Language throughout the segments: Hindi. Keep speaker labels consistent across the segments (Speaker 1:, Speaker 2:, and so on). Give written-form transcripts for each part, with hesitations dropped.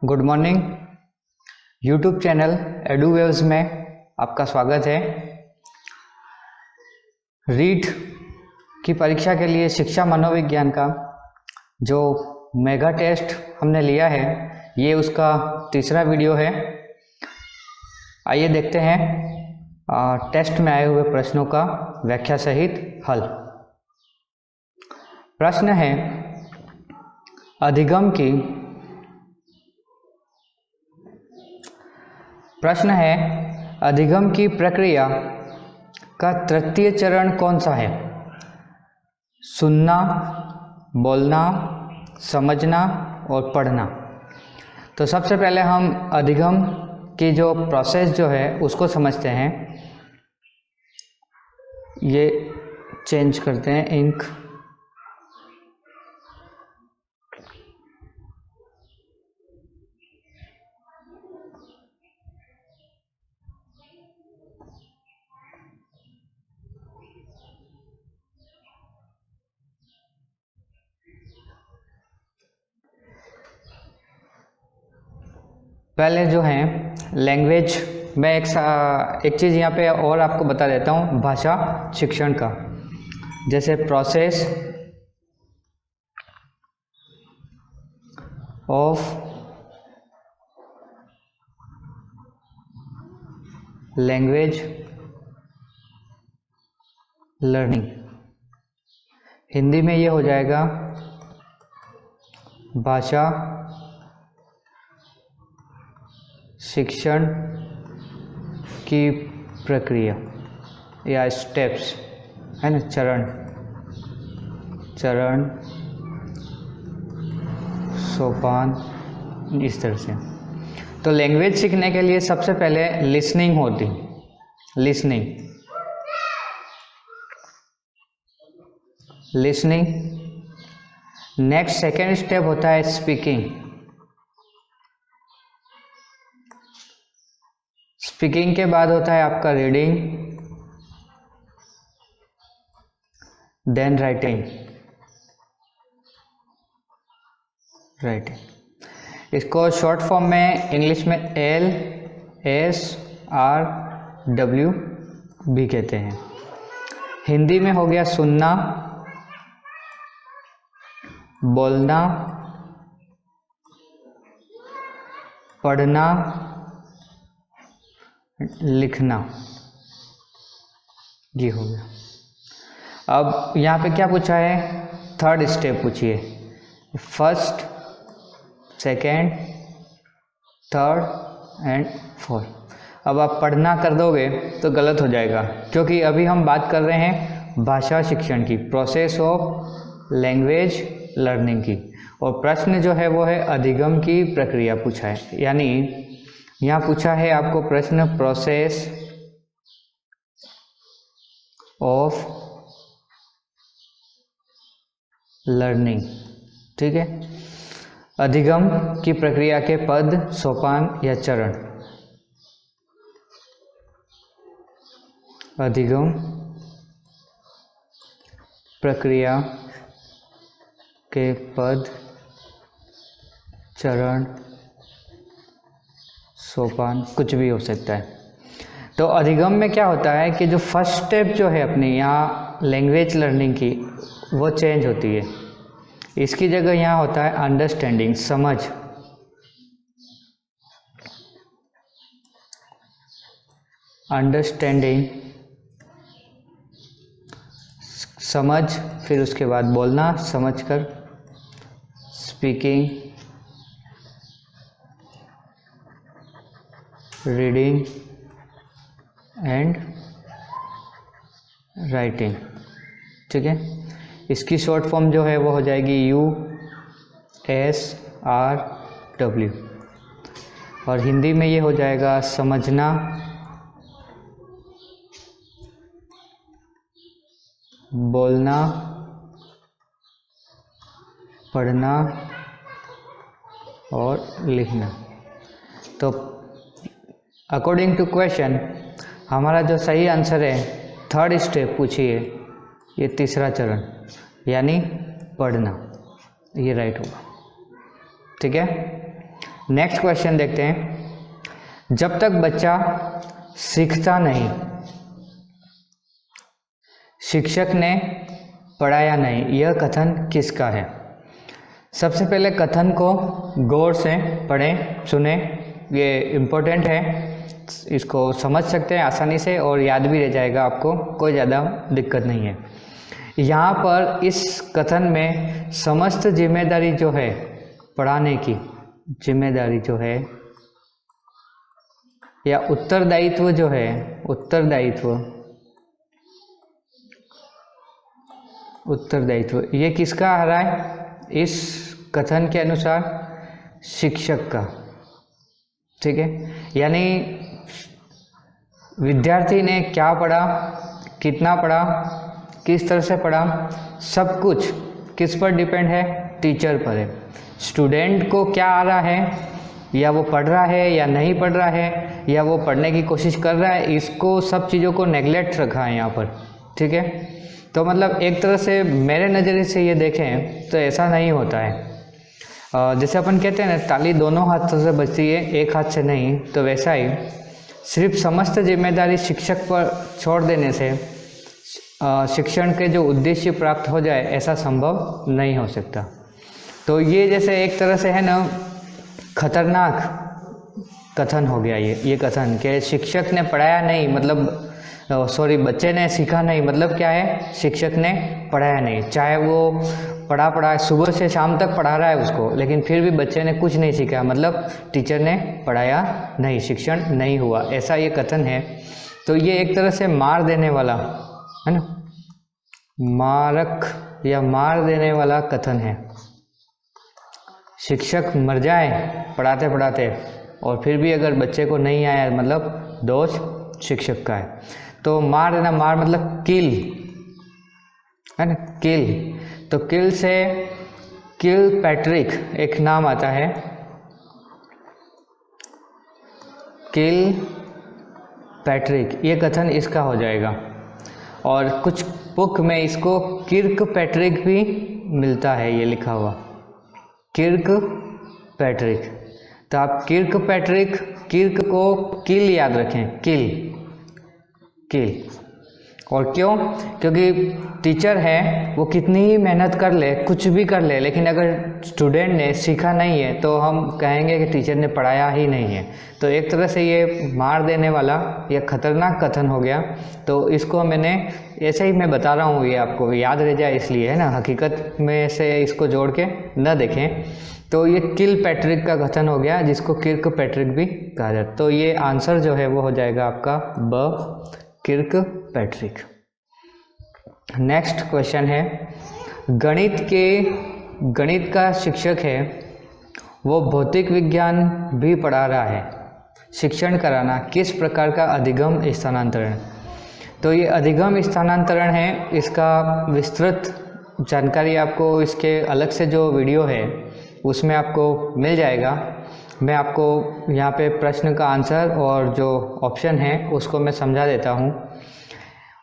Speaker 1: Good morning. यूट्यूब चैनल एडुवेव्स में आपका स्वागत है। रीट की परीक्षा के लिए शिक्षा मनोविज्ञान का जो मेगा टेस्ट हमने लिया है, ये उसका तीसरा वीडियो है। आइए देखते हैं टेस्ट में आए हुए प्रश्नों का व्याख्या सहित हल। प्रश्न है, अधिगम की प्रक्रिया का तृतीय चरण कौन सा है? सुनना, बोलना, समझना और पढ़ना। तो सबसे पहले हम अधिगम की जो प्रोसेस जो है उसको समझते हैं। ये चेंज करते हैं इंक। पहले जो है लैंग्वेज, मैं एक चीज़ यहाँ पे और आपको बता देता हूँ भाषा शिक्षण का। जैसे process of language learning, Hindi में ये हो जाएगा भाषा शिक्षण की प्रक्रिया या स्टेप्स, है ना, चरण सोपान, इस तरह से। तो लैंग्वेज सीखने के लिए सबसे पहले लिसनिंग होती, लिसनिंग। नेक्स्ट सेकेंड स्टेप होता है स्पीकिंग के बाद होता है आपका रीडिंग, देन राइटिंग। इसको शॉर्ट फॉर्म में इंग्लिश में LSRW भी कहते हैं। हिंदी में हो गया सुनना, बोलना, पढ़ना, लिखना, ये हो गया। अब यहाँ पे क्या पूछा है? थर्ड स्टेप पूछिए, first, second, third and fourth. अब आप पढ़ना कर दोगे तो गलत हो जाएगा, क्योंकि अभी हम बात कर रहे हैं भाषा शिक्षण की, प्रोसेस ऑफ लैंग्वेज लर्निंग की। और प्रश्न जो है वो है अधिगम की प्रक्रिया पूछा है। यानी यहाँ पूछा है आपको प्रश्न प्रोसेस ऑफ लर्निंग, ठीक है। अधिगम की प्रक्रिया के पद, सोपान या चरण। अधिगम प्रक्रिया के पद, चरण, सोपान, कुछ भी हो सकता है। तो अधिगम में क्या होता है कि जो फर्स्ट स्टेप जो है अपनी यहाँ लैंग्वेज लर्निंग की, वो चेंज होती है। इसकी जगह यहाँ होता है अंडरस्टैंडिंग, समझ। अंडरस्टैंडिंग, समझ, फिर उसके बाद बोलना समझकर, स्पीकिंग, रीडिंग एंड राइटिंग, ठीक है। इसकी शॉर्ट फॉर्म जो है वो हो जाएगी USRW। और हिंदी में ये हो जाएगा समझना, बोलना, पढ़ना और लिखना। तो अकॉर्डिंग टू क्वेश्चन हमारा जो सही आंसर है, थर्ड स्टेप पूछिए, ये तीसरा चरण यानी पढ़ना, ये राइट होगा। ठीक है। नेक्स्ट क्वेश्चन देखते हैं। जब तक बच्चा सीखता नहीं, शिक्षक ने पढ़ाया नहीं, यह कथन किसका है? सबसे पहले कथन को गौर से पढ़ें, सुने, ये इम्पोर्टेंट है, इसको समझ सकते हैं आसानी से और याद भी रह जाएगा आपको, कोई ज़्यादा दिक्कत नहीं है। यहाँ पर इस कथन में समस्त जिम्मेदारी जो है, पढ़ाने की जिम्मेदारी जो है या उत्तरदायित्व जो है, उत्तरदायित्व ये किसका आ रहा है इस कथन के अनुसार? शिक्षक का। ठीक है, यानी विद्यार्थी ने क्या पढ़ा, कितना पढ़ा, किस तरह से पढ़ा, सब कुछ किस पर डिपेंड है? टीचर पर है। स्टूडेंट को क्या आ रहा है, या वो पढ़ रहा है या नहीं पढ़ रहा है, या वो पढ़ने की कोशिश कर रहा है, इसको सब चीज़ों को नेग्लेक्ट रखा है यहाँ पर। ठीक है, तो मतलब एक तरह से मेरे नज़रिए से ये देखें तो ऐसा नहीं होता है। जैसे अपन कहते हैं ना, ताली दोनों हाथों से बजती है, एक हाथ से नहीं, तो वैसा ही सिर्फ समस्त जिम्मेदारी शिक्षक पर छोड़ देने से शिक्षण के जो उद्देश्य प्राप्त हो जाए, ऐसा संभव नहीं हो सकता। तो ये जैसे एक तरह से है ना, खतरनाक कथन हो गया ये कथन कि शिक्षक ने पढ़ाया नहीं, मतलब बच्चे ने सीखा नहीं, मतलब क्या है? शिक्षक ने पढ़ाया नहीं। चाहे वो पढ़ा सुबह से शाम तक पढ़ा रहा है उसको, लेकिन फिर भी बच्चे ने कुछ नहीं सीखा, मतलब टीचर ने पढ़ाया नहीं, शिक्षण नहीं हुआ, ऐसा ये कथन है। तो ये एक तरह से मार देने वाला है ना, मारक या मार देने वाला कथन है। शिक्षक मर जाए पढ़ाते पढ़ाते और फिर भी अगर बच्चे को नहीं आया, मतलब दोष शिक्षक का है। तो मार देना, मार मतलब किल है ना, किल। तो किल से किल पैट्रिक एक नाम आता है, किल पैट्रिक, ये कथन इसका हो जाएगा। और कुछ बुक में इसको किर्क पैट्रिक भी मिलता है, ये लिखा हुआ किर्क पैट्रिक। तो आप किर्क पैट्रिक, किर्क को किल याद रखें, किल। और क्यों? क्योंकि टीचर है, वो कितनी ही मेहनत कर ले, कुछ भी कर ले, लेकिन अगर स्टूडेंट ने सीखा नहीं है तो हम कहेंगे कि टीचर ने पढ़ाया ही नहीं है। तो एक तरह से ये मार देने वाला या खतरनाक कथन हो गया। तो इसको मैंने ऐसे ही मैं बता रहा हूँ, ये आपको याद रह जाए इसलिए है ना, हकीकत में से इसको जोड़ के न देखें। तो ये किल पैट्रिक का कथन हो गया, जिसको किर्क पैट्रिक भी कहा जाता है। तो ये आंसर जो है वो हो जाएगा आपका ब, किर्क पैट्रिक। नेक्स्ट क्वेश्चन है, गणित का शिक्षक है, वो भौतिक विज्ञान भी पढ़ा रहा है, शिक्षण कराना किस प्रकार का अधिगम स्थानांतरण? तो ये अधिगम स्थानांतरण है, इसका विस्तृत जानकारी आपको इसके अलग से जो वीडियो है उसमें आपको मिल जाएगा। मैं आपको यहाँ पे प्रश्न का आंसर और जो ऑप्शन है उसको मैं समझा देता हूँ।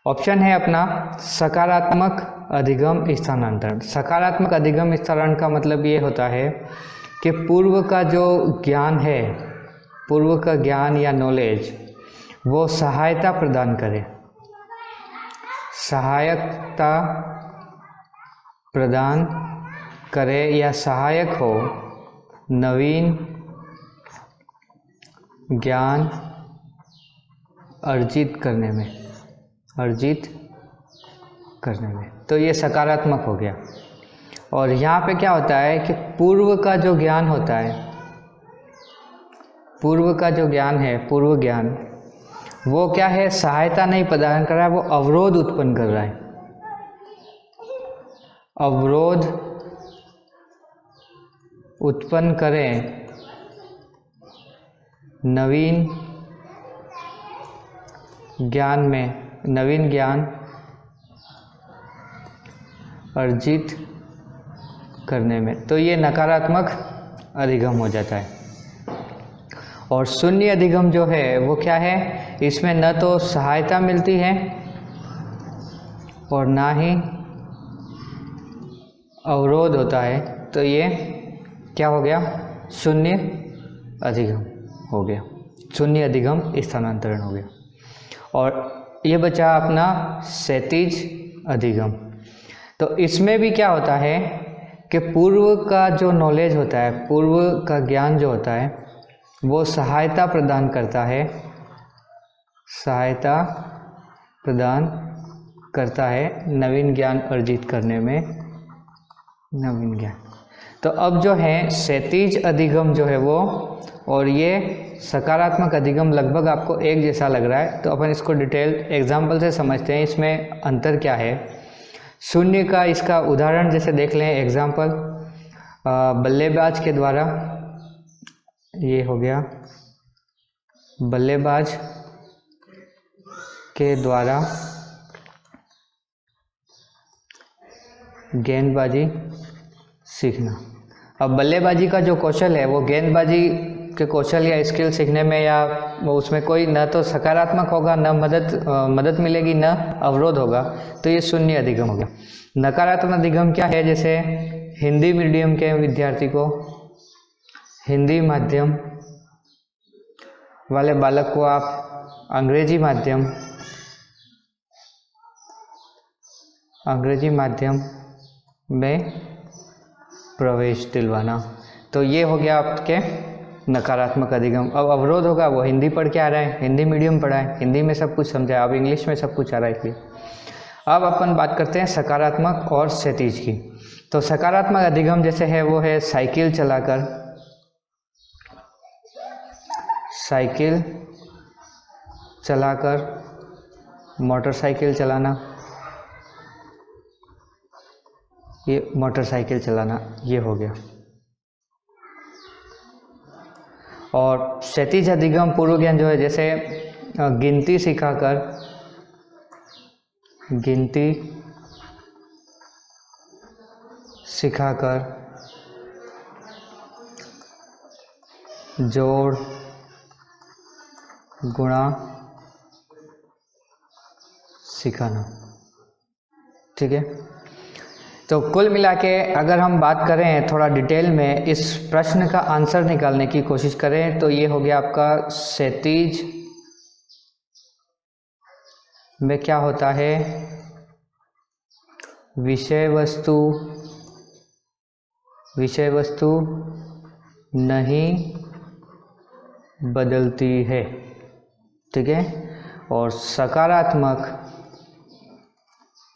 Speaker 1: ऑप्शन है अपना सकारात्मक अधिगम स्थानांतरण। सकारात्मक अधिगम स्थानांतरण का मतलब ये होता है कि पूर्व का जो ज्ञान है, पूर्व का ज्ञान या नॉलेज, वो सहायता प्रदान करे, सहायता प्रदान करे या सहायक हो नवीन ज्ञान अर्जित करने में। तो ये सकारात्मक हो गया। और यहाँ पे क्या होता है कि पूर्व का जो ज्ञान होता है, पूर्व का जो ज्ञान है, पूर्व ज्ञान, वो क्या है? सहायता नहीं प्रदान कर रहा है, वो अवरोध उत्पन्न कर रहा है। अवरोध उत्पन्न करें नवीन ज्ञान में, नवीन ज्ञान अर्जित करने में। तो ये नकारात्मक अधिगम हो जाता है। और शून्य अधिगम जो है वो क्या है? इसमें न तो सहायता मिलती है और ना ही अवरोध होता है। तो ये क्या हो गया? शून्य अधिगम हो गया, शून्य अधिगम स्थानांतरण हो गया। और ये बचा अपना क्षैतिज अधिगम। तो इसमें भी क्या होता है कि पूर्व का जो नॉलेज होता है, पूर्व का ज्ञान जो होता है, वो सहायता प्रदान करता है, सहायता प्रदान करता है नवीन ज्ञान अर्जित करने में, नवीन ज्ञान। तो अब जो है क्षैतिज अधिगम जो है वो और ये सकारात्मक अधिगम लगभग आपको एक जैसा लग रहा है। तो अपन इसको डिटेल एग्जाम्पल से समझते हैं, इसमें अंतर क्या है। शून्य का इसका उदाहरण जैसे देख लें, एग्जाम्पल बल्लेबाज के द्वारा, ये हो गया बल्लेबाज के द्वारा गेंदबाजी सीखना। अब बल्लेबाजी का जो कौशल है वो गेंदबाजी के कौशल या स्किल सीखने में या उसमें कोई न तो सकारात्मक होगा, न मदद मिलेगी, न अवरोध होगा, तो ये शून्य अधिगम हो गया। नकारात्मक अधिगम क्या है, जैसे हिंदी मीडियम के विद्यार्थी को, हिंदी माध्यम वाले बालक को आप अंग्रेजी माध्यम में प्रवेश दिलवाना। तो ये हो गया आपके नकारात्मक अधिगम। अब अवरोध होगा, वो हिंदी पढ़ के आ रहा है, हिंदी मीडियम पढ़ा है, हिंदी में सब कुछ समझा, अब इंग्लिश में सब कुछ आ रहा है इसलिए। अब अपन बात करते हैं सकारात्मक और क्षैतिज की। तो सकारात्मक अधिगम जैसे है वो है साइकिल चलाकर मोटरसाइकिल चलाना, ये मोटरसाइकिल चलाना ये हो गया। और क्षैतिज अधिगम पूर्व ज्ञान जो है, जैसे गिनती सिखाकर जोड़ गुणा सिखाना, ठीक है। तो कुल मिला के अगर हम बात करें थोड़ा डिटेल में, इस प्रश्न का आंसर निकालने की कोशिश करें, तो ये हो गया आपका क्षैतिज में क्या होता है, विषय वस्तु नहीं बदलती है, ठीक है। और सकारात्मक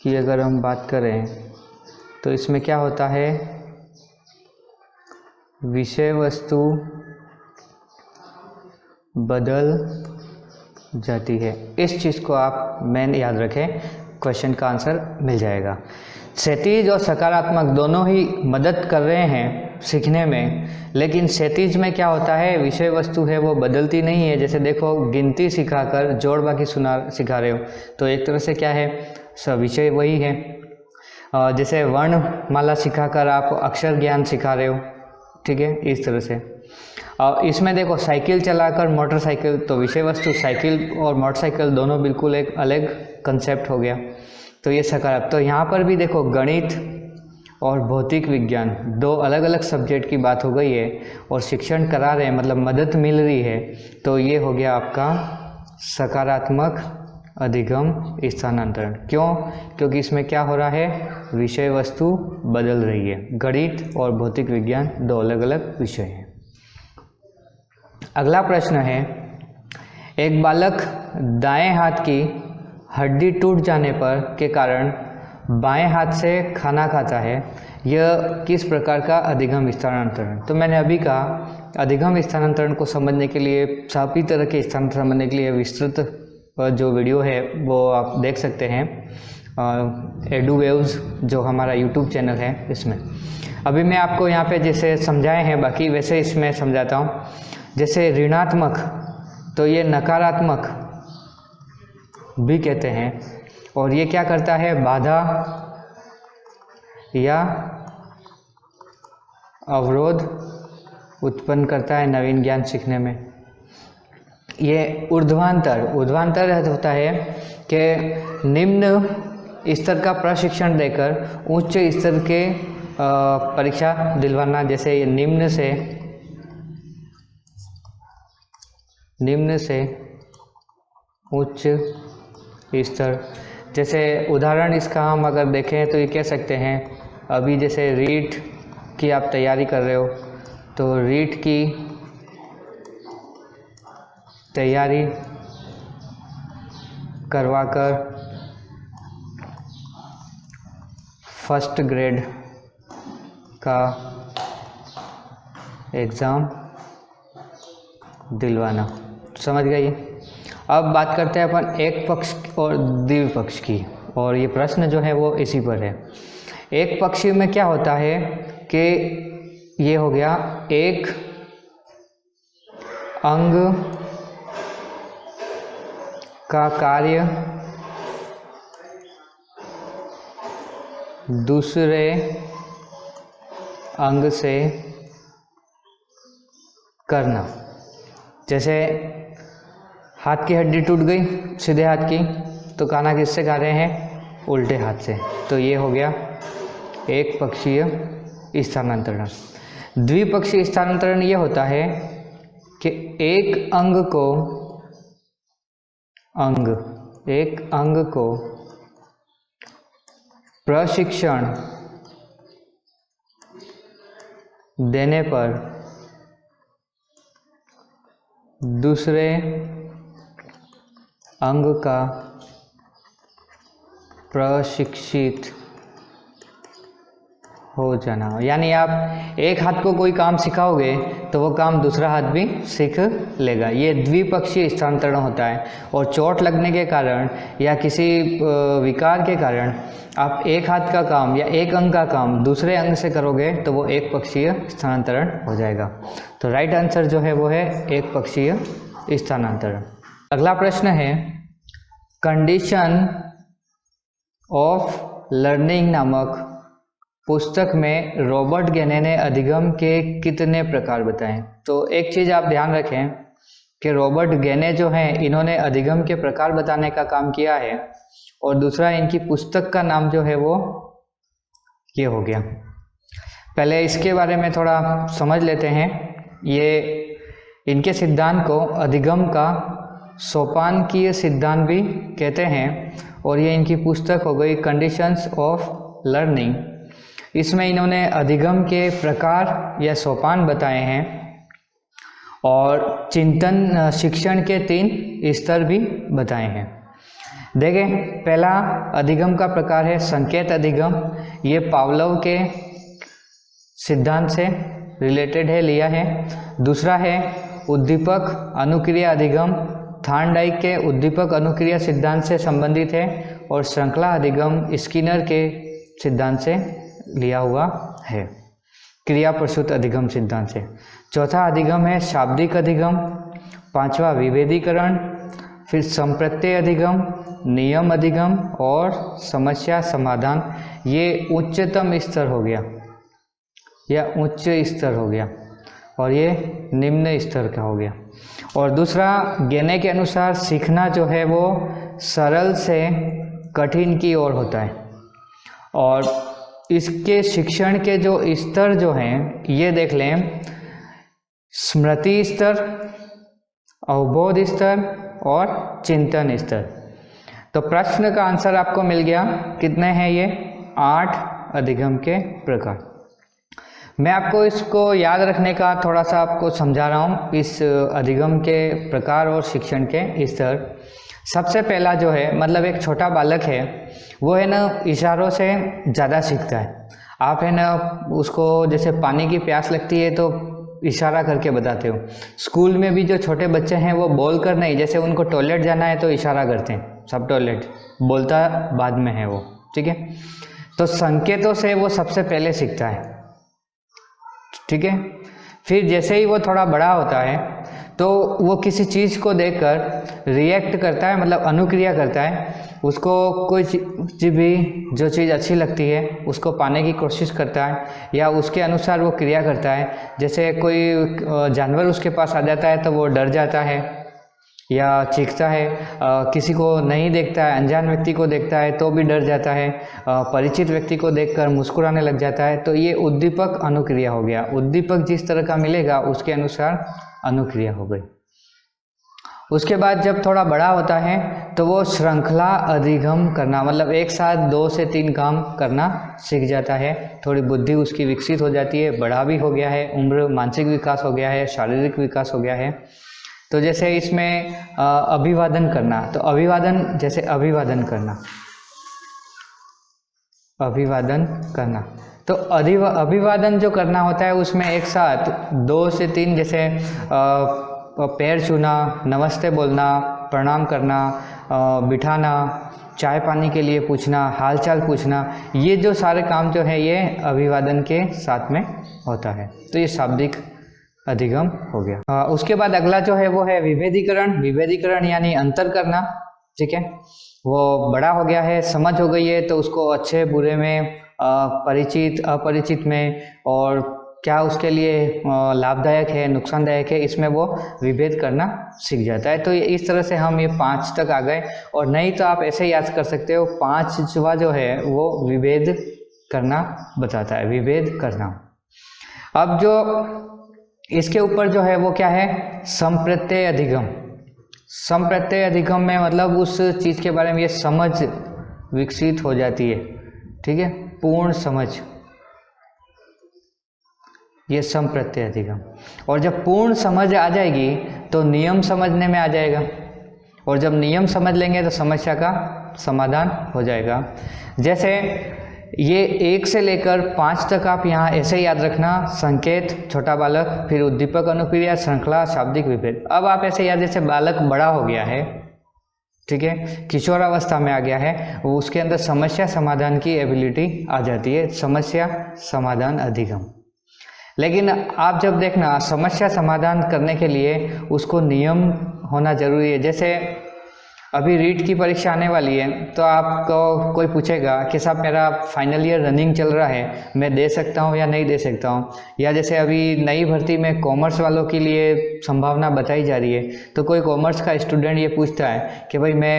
Speaker 1: की अगर हम बात करें तो इसमें क्या होता है, विषय वस्तु बदल जाती है। इस चीज़ को आप मेन याद रखें, क्वेश्चन का आंसर मिल जाएगा। क्षैतिज और सकारात्मक दोनों ही मदद कर रहे हैं सीखने में, लेकिन क्षैतिज में क्या होता है, विषय वस्तु है वो बदलती नहीं है। जैसे देखो, गिनती सिखाकर जोड़ बाकी सिखा रहे हो, तो एक तरह से क्या है, सब विषय वही है। जैसे वर्णमाला सिखाकर आप अक्षर ज्ञान सिखा रहे हो, ठीक है, इस तरह से। और इसमें देखो साइकिल चलाकर मोटरसाइकिल, तो विषय वस्तु साइकिल और मोटरसाइकिल दोनों बिल्कुल एक अलग कंसेप्ट हो गया, तो ये सकारात्मक। तो यहाँ पर भी देखो गणित और भौतिक विज्ञान दो अलग अलग सब्जेक्ट की बात हो गई है और शिक्षण करा रहे हैं, मतलब मदद मिल रही है, तो ये हो गया आपका सकारात्मक अधिगम स्थानांतरण। क्यों? क्योंकि इसमें क्या हो रहा है, विषय वस्तु बदल रही है। गणित और भौतिक विज्ञान दो अलग अलग विषय हैं। अगला प्रश्न है, एक बालक दाएं हाथ की हड्डी टूट जाने पर के कारण बाएं हाथ से खाना खाता है, यह किस प्रकार का अधिगम स्थानांतरण। तो मैंने अभी कहा अधिगम स्थानांतरण को समझने के लिए, सभी तरह के स्थानांतरण समझने के लिए विस्तृत जो वीडियो है वो आप देख सकते हैं, एडुवेव्स जो हमारा यूट्यूब चैनल है इसमें। अभी मैं आपको यहाँ पे जैसे समझाए हैं बाकी वैसे इसमें समझाता हूँ। जैसे ऋणात्मक, तो ये नकारात्मक भी कहते हैं, और ये क्या करता है, बाधा या अवरोध उत्पन्न करता है नवीन ज्ञान सीखने में। ये ऊर्ध्वांतर होता है कि निम्न स्तर का प्रशिक्षण देकर उच्च स्तर के परीक्षा दिलवाना। जैसे ये निम्न से निम्न से उच्च स्तर। जैसे उदाहरण इसका हम अगर देखें तो ये कह सकते हैं, अभी जैसे रीट की आप तैयारी कर रहे हो तो रीट की तैयारी करवाकर फर्स्ट ग्रेड का एग्ज़ाम दिलवाना। समझ गए? अब बात करते हैं अपन एक पक्ष और द्विपक्ष की, और ये प्रश्न जो है वो इसी पर है। एक पक्षी में क्या होता है कि ये हो गया, एक अंग का कार्य दूसरे अंग से करना। जैसे हाथ की हड्डी टूट गई सीधे हाथ की, तो खाना किससे खा रहे हैं? उल्टे हाथ से। तो ये हो गया एक पक्षीय स्थानांतरण। द्विपक्षीय स्थानांतरण ये होता है कि एक अंग को प्रशिक्षण देने पर दूसरे अंग का प्रशिक्षित हो जाना। यानी आप एक हाथ को कोई काम सिखाओगे तो वो काम दूसरा हाथ भी सीख लेगा। ये द्विपक्षीय स्थानांतरण होता है। और चोट लगने के कारण या किसी विकार के कारण आप एक हाथ का काम या एक अंग का काम दूसरे अंग से करोगे तो वो एक पक्षीय स्थानांतरण हो जाएगा। तो राइट आंसर जो है वो है एक पक्षीय स्थानांतरण। अगला प्रश्न है, कंडीशन ऑफ लर्निंग नामक पुस्तक में रॉबर्ट गेने ने अधिगम के कितने प्रकार बताएं? तो एक चीज़ आप ध्यान रखें कि रॉबर्ट गेने जो हैं इन्होंने अधिगम के प्रकार बताने का काम किया है, और दूसरा इनकी पुस्तक का नाम जो है वो ये हो गया। पहले इसके बारे में थोड़ा समझ लेते हैं। ये इनके सिद्धांत को अधिगम का सोपानकीय सिद्धांत भी कहते हैं, और ये इनकी पुस्तक हो गई कंडीशंस ऑफ लर्निंग। इसमें इन्होंने अधिगम के प्रकार या सोपान बताए हैं, और चिंतन शिक्षण के 3 स्तर भी बताए हैं। देखें, पहला अधिगम का प्रकार है संकेत अधिगम। ये पावलोव के सिद्धांत से रिलेटेड है, लिया है। दूसरा है उद्दीपक अनुक्रिया अधिगम, थार्नडाइक के उद्दीपक अनुक्रिया सिद्धांत से संबंधित है। और श्रृंखला अधिगम स्किनर के सिद्धांत से लिया हुआ है, क्रिया प्रसूत अधिगम सिद्धांत से। चौथा अधिगम है शाब्दिक अधिगम। पांचवा विभेदीकरण, फिर संप्रत्यय अधिगम, नियम अधिगम और समस्या समाधान। ये उच्चतम स्तर हो गया या उच्च स्तर हो गया, और ये निम्न स्तर का हो गया। और दूसरा, गेने के अनुसार सीखना जो है वो सरल से कठिन की ओर होता है, और इसके शिक्षण के जो स्तर जो हैं ये देख लें, स्मृति स्तर, अवबोध स्तर और चिंतन स्तर। तो प्रश्न का आंसर आपको मिल गया। कितने हैं ये? 8 अधिगम के प्रकार। मैं आपको इसको याद रखने का थोड़ा सा आपको समझा रहा हूँ, इस अधिगम के प्रकार और शिक्षण के स्तर। सबसे पहला जो है, मतलब एक छोटा बालक है वो है ना इशारों से ज़्यादा सीखता है। आप है ना उसको जैसे पानी की प्यास लगती है तो इशारा करके बताते हो। स्कूल में भी जो छोटे बच्चे हैं वो बोल कर नहीं, जैसे उनको टॉयलेट जाना है तो इशारा करते हैं, सब टॉयलेट, बोलता बाद में है वो, ठीक है। तो संकेतों से वो सबसे पहले सीखता है, ठीक है। फिर जैसे ही वो थोड़ा बड़ा होता है तो वो किसी चीज़ को देखकर रिएक्ट करता है, मतलब अनुक्रिया करता है। उसको कोई चीज़ भी, जो चीज़ अच्छी लगती है उसको पाने की कोशिश करता है, या उसके अनुसार वो क्रिया करता है। जैसे कोई जानवर उसके पास आ जाता है तो वो डर जाता है या चीखता है। किसी को नहीं देखता है, अनजान व्यक्ति को देखता है तो भी डर जाता है। परिचित व्यक्ति को देखकर मुस्कुराने लग जाता है। तो ये उद्दीपक अनुक्रिया हो गया। उद्दीपक जिस तरह का मिलेगा उसके अनुसार अनुक्रिया हो गई। उसके बाद जब थोड़ा बड़ा होता है तो वो श्रृंखला अधिगम करना, मतलब एक साथ 2 से 3 काम करना सीख जाता है। थोड़ी बुद्धि उसकी विकसित हो जाती है, बड़ा भी हो गया है, उम्र, मानसिक विकास हो गया है, शारीरिक विकास हो गया है। तो जैसे इसमें अभिवादन करना, तो अभिवादन, जैसे अभिवादन करना, अभिवादन करना, तो अभिवादन जो करना होता है उसमें एक साथ 2 से 3 जैसे पैर छूना, नमस्ते बोलना, प्रणाम करना, बिठाना, चाय पानी के लिए पूछना, हालचाल पूछना, ये जो सारे काम जो है ये अभिवादन के साथ में होता है। तो ये शाब्दिक अधिगम हो गया। उसके बाद अगला जो है वो है विभेदीकरण। विभेदीकरण यानी अंतर करना, ठीक है। वो बड़ा हो गया है, समझ हो गई है, तो उसको अच्छे बुरे में, परिचित अपरिचित में, और क्या उसके लिए लाभदायक है, नुकसानदायक है, इसमें वो विभेद करना सीख जाता है। तो इस तरह से हम ये 5 तक आ गए। और नहीं तो आप ऐसे याद कर सकते हो, 5वां जो है वो विभेद करना बताता है, विभेद करना। अब जो इसके ऊपर जो है वो क्या है, संप्रत्यय अधिगम। संप्रत्यय अधिगम में मतलब उस चीज़ के बारे में ये समझ विकसित हो जाती है, ठीक है, पूर्ण समझ, ये संप्रत्यय अधिगम। और जब पूर्ण समझ आ जाएगी तो नियम समझने में आ जाएगा, और जब नियम समझ लेंगे तो समस्या का समाधान हो जाएगा। जैसे ये 1 से लेकर 5 तक आप यहाँ ऐसे याद रखना, संकेत, छोटा बालक, फिर उद्दीपक, अनुक्रिया, श्रृंखला, शाब्दिक विभेद। अब आप ऐसे याद, जैसे बालक बड़ा हो गया है, ठीक है, किशोरावस्था में आ गया है, वो उसके अंदर समस्या समाधान की एबिलिटी आ जाती है, समस्या समाधान अधिगम। लेकिन आप जब देखना, समस्या समाधान करने के लिए उसको नियम होना जरूरी है। जैसे अभी रीट की परीक्षा आने वाली है, तो आपको कोई पूछेगा कि साहब मेरा फाइनल ईयर रनिंग चल रहा है, मैं दे सकता हूँ या नहीं दे सकता हूँ। या जैसे अभी नई भर्ती में कॉमर्स वालों के लिए संभावना बताई जा रही है, तो कोई कॉमर्स का स्टूडेंट ये पूछता है कि भाई मैं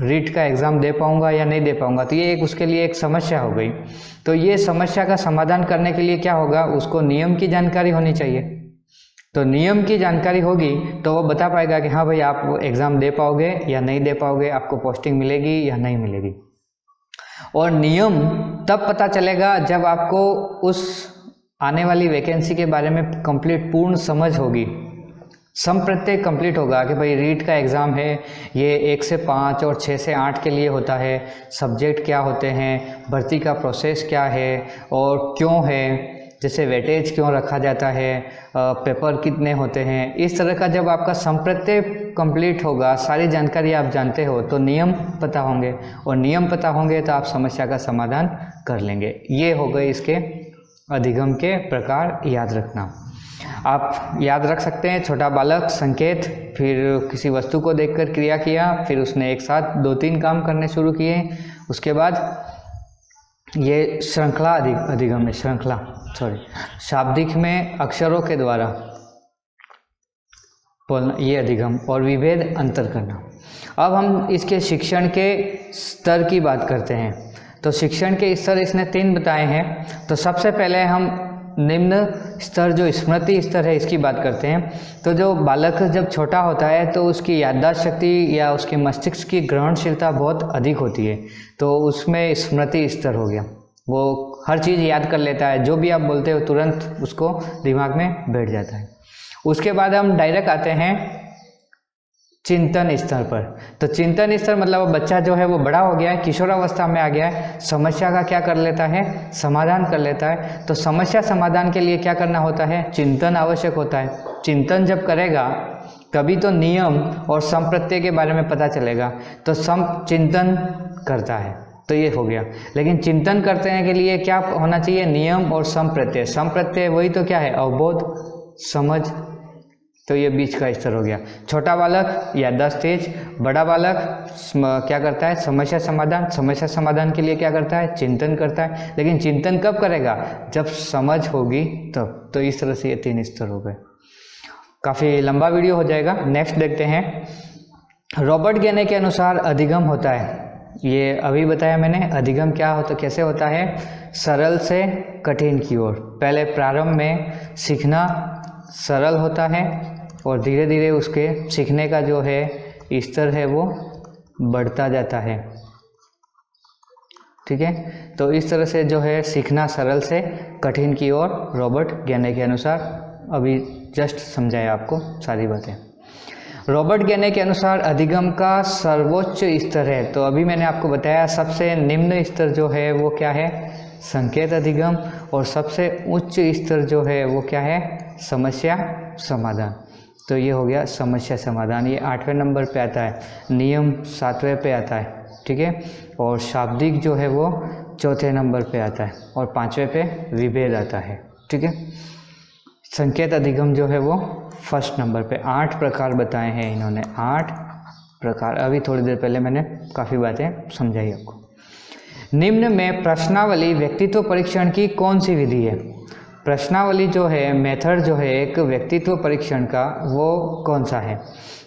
Speaker 1: रीट का एग्ज़ाम दे पाऊँगा या नहीं दे पाऊँगा, तो ये उसके लिए एक समस्या हो गई। तो ये समस्या का समाधान करने के लिए क्या होगा, उसको नियम की जानकारी होनी चाहिए। तो नियम की जानकारी होगी तो वो बता पाएगा कि हाँ भाई आप एग्ज़ाम दे पाओगे या नहीं दे पाओगे, आपको पोस्टिंग मिलेगी या नहीं मिलेगी। और नियम तब पता चलेगा जब आपको उस आने वाली वैकेंसी के बारे में कंप्लीट पूर्ण समझ होगी, संप्रत्यय कंप्लीट होगा कि भाई रीट का एग्ज़ाम है, ये 1 से 5 और 6 से 8 के लिए होता है, सब्जेक्ट क्या होते हैं, भर्ती का प्रोसेस क्या है और क्यों है, जैसे वेटेज क्यों रखा जाता है, पेपर कितने होते हैं। इस तरह का जब आपका संप्रत्यय कंप्लीट होगा, सारी जानकारी आप जानते हो, तो नियम पता होंगे, और नियम पता होंगे तो आप समस्या का समाधान कर लेंगे। ये हो गए इसके अधिगम के प्रकार, याद रखना। आप याद रख सकते हैं, छोटा बालक, संकेत, फिर किसी वस्तु को देखकर क्रिया किया, फिर उसने एक साथ 2-3 काम करने शुरू किए। उसके बाद ये श्रृंखला अधिगम है, शाब्दिक में अक्षरों के द्वारा बोलना, ये अधिगम। और विभेद, अंतर करना। अब हम इसके शिक्षण के स्तर की बात करते हैं। तो शिक्षण के स्तर इसने 3 बताए हैं। तो सबसे पहले हम निम्न स्तर, जो स्मृति स्तर है, इसकी बात करते हैं। तो जो बालक जब छोटा होता है तो उसकी याददाश्त शक्ति या उसके मस्तिष्क की ग्रहणशीलता बहुत अधिक होती है, तो उसमें स्मृति स्तर हो गया, वो हर चीज़ याद कर लेता है, जो भी आप बोलते हो तुरंत उसको दिमाग में बैठ जाता है। उसके बाद हम डायरेक्ट आते हैं चिंतन स्तर पर। तो चिंतन स्तर मतलब बच्चा जो है वो बड़ा हो गया है, किशोरावस्था में आ गया है, समस्या का क्या कर लेता है, समाधान कर लेता है। तो समस्या समाधान के लिए क्या करना होता है, चिंतन आवश्यक होता है। चिंतन जब करेगा तभी तो नियम और संप्रत्यय के बारे में पता चलेगा। तो चिंतन करता है, तो ये हो गया। लेकिन चिंतन करते हैं के लिए क्या होना चाहिए, नियम और संप्रत्यय। संप्रत्यय वही तो क्या है, अवबोध, समझ। तो ये बीच का स्तर हो गया। छोटा बालक याददाश्त तेज, बड़ा बालक क्या करता है, समस्या समाधान। समस्या समाधान के लिए क्या करता है, चिंतन करता है। लेकिन चिंतन कब करेगा, जब समझ होगी तब। तो इस तरह से ये 3 स्तर हो गए। काफ़ी लंबा वीडियो हो जाएगा, नेक्स्ट देखते हैं। रॉबर्ट गेने के अनुसार अधिगम होता है, ये अभी बताया मैंने, अधिगम क्या होता, कैसे होता है, सरल से कठिन की ओर। पहले प्रारंभ में सीखना सरल होता है, और धीरे धीरे उसके सीखने का जो है स्तर है वो बढ़ता जाता है। ठीक है, तो इस तरह से जो है सीखना सरल से कठिन की ओर रॉबर्ट गेने के अनुसार अभी जस्ट समझाया आपको सारी बातें। रॉबर्ट गेने के अनुसार अधिगम का सर्वोच्च स्तर है, तो अभी मैंने आपको बताया सबसे निम्न स्तर जो है वो क्या है, संकेत अधिगम, और सबसे उच्च स्तर जो है वो क्या है, समस्या समाधान। तो ये हो गया समस्या समाधान, ये 8वें नंबर पे आता है, नियम 7वें पे आता है। ठीक है, और शाब्दिक जो है वो 4थे नंबर पे आता है, और 5वें पे विभेद आता है। ठीक है, संकेत अधिगम जो है वो 1st नंबर पे। 8 प्रकार बताए हैं इन्होंने, 8 प्रकार। अभी थोड़ी देर पहले मैंने काफ़ी बातें समझाई आपको। निम्न में प्रश्नावली व्यक्तित्व परीक्षण की कौन सी विधि है? प्रश्नावली जो है, मेथड जो है एक व्यक्तित्व परीक्षण का, वो कौन सा है?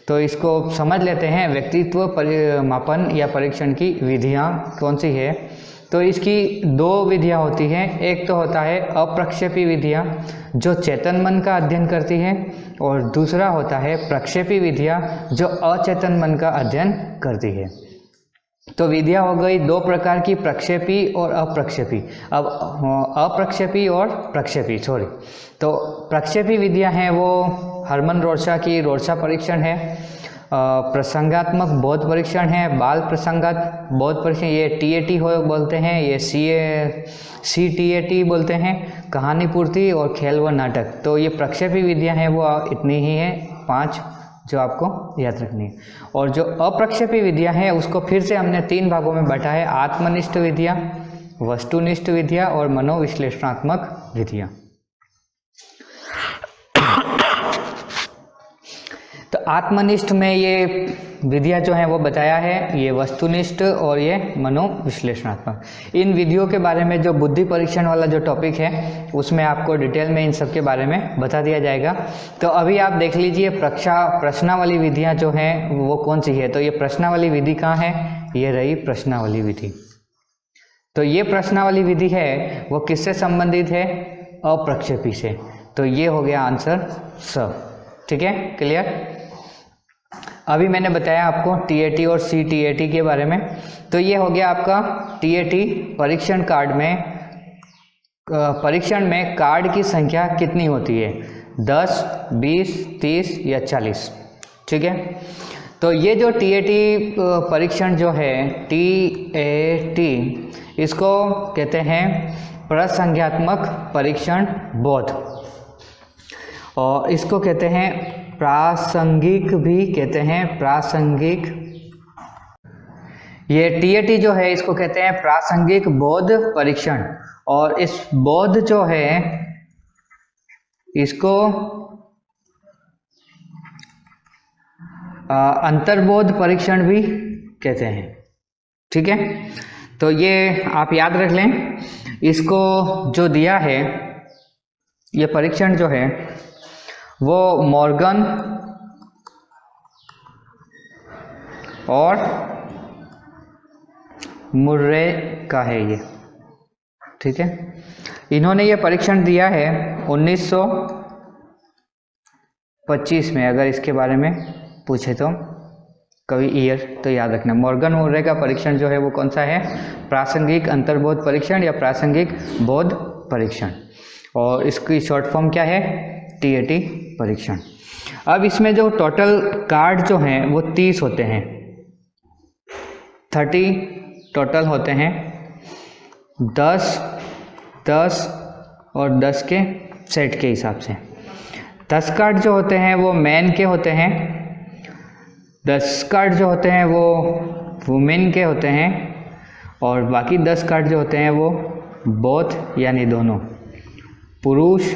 Speaker 1: तो इसको समझ लेते हैं, व्यक्तित्व मापन या परीक्षण की विधियां कौन सी है। तो इसकी 2 विधियां होती हैं। एक तो होता है अप्रक्षेपी विधियां जो चेतन मन का अध्ययन करती है, और दूसरा होता है प्रक्षेपी विधियां जो अचेतन मन का अध्ययन करती है। तो विधियां हो गई 2 प्रकार की, प्रक्षेपी और अप्रक्षेपी। अब अप्रक्षेपी और प्रक्षेपी, सॉरी। तो प्रक्षेपी विधियां हैं वो हरमन रोर्शा की रोर्शा परीक्षण है, प्रसंगात्मक बोध परीक्षण है, बाल प्रसंगात बोध परीक्षण, ये TAT हो बोलते हैं, ये CTAT बोलते हैं, कहानी पूर्ति और खेल व नाटक। तो ये प्रक्षेपी विधियां हैं वो इतनी ही हैं, 5 जो आपको याद रखनी है। और जो अप्रक्षेपी विधियां हैं उसको फिर से हमने 3 भागों में बांटा है, आत्मनिष्ठ विधियां, वस्तुनिष्ठ विधियां और मनोविश्लेषणात्मक विधियां। तो आत्मनिष्ठ में ये विधियां जो हैं वो बताया है, ये वस्तुनिष्ठ और ये मनोविश्लेषणात्मक। इन विधियों के बारे में जो बुद्धि परीक्षण वाला जो टॉपिक है उसमें आपको डिटेल में इन सब के बारे में बता दिया जाएगा। तो अभी आप देख लीजिए प्रश्नावली विधियां जो हैं वो कौन सी है। तो ये प्रश्नावली विधि कहाँ है, ये रही प्रश्नावली विधि। तो ये प्रश्नावली विधि है वो किससे संबंधित है, अप्रक्षेपी से। तो ये हो गया आंसर स। ठीक है, क्लियर। अभी मैंने बताया आपको TAT और CTAT के बारे में। तो ये हो गया आपका TAT परीक्षण कार्ड में, परीक्षण में कार्ड की संख्या कितनी होती है, 10, 20, 30 या 40। ठीक है, तो ये जो TAT परीक्षण जो है TAT, इसको कहते हैं प्रसंज्ञात्मक परीक्षण बोध, और इसको कहते हैं प्रासंगिक भी कहते हैं, प्रासंगिक। ये TAT जो है इसको कहते हैं प्रासंगिक बोध परीक्षण, और इस बोध जो है इसको अंतर्बोध परीक्षण भी कहते हैं। ठीक है, तो ये आप याद रख लें। इसको जो दिया है, ये परीक्षण जो है वो मॉर्गन और मुर्रे का है ये। ठीक है, इन्होंने ये परीक्षण दिया है 1925 में। अगर इसके बारे में पूछे तो कभी ईयर तो याद रखना। मॉर्गन मुर्रे का परीक्षण जो है वो कौन सा है, प्रासंगिक अंतर्बोध परीक्षण या प्रासंगिक बोध परीक्षण, और इसकी शॉर्ट फॉर्म क्या है, TAT परीक्षण। अब इसमें जो टोटल कार्ड जो हैं वो 30 होते हैं, 30 टोटल होते हैं। 10, 10 और 10 के सेट के हिसाब से 10 कार्ड जो होते हैं वो मैन के होते हैं, 10 कार्ड जो होते हैं वो वुमेन के होते हैं, और बाकी 10 कार्ड जो होते हैं वो बोथ यानी दोनों, पुरुष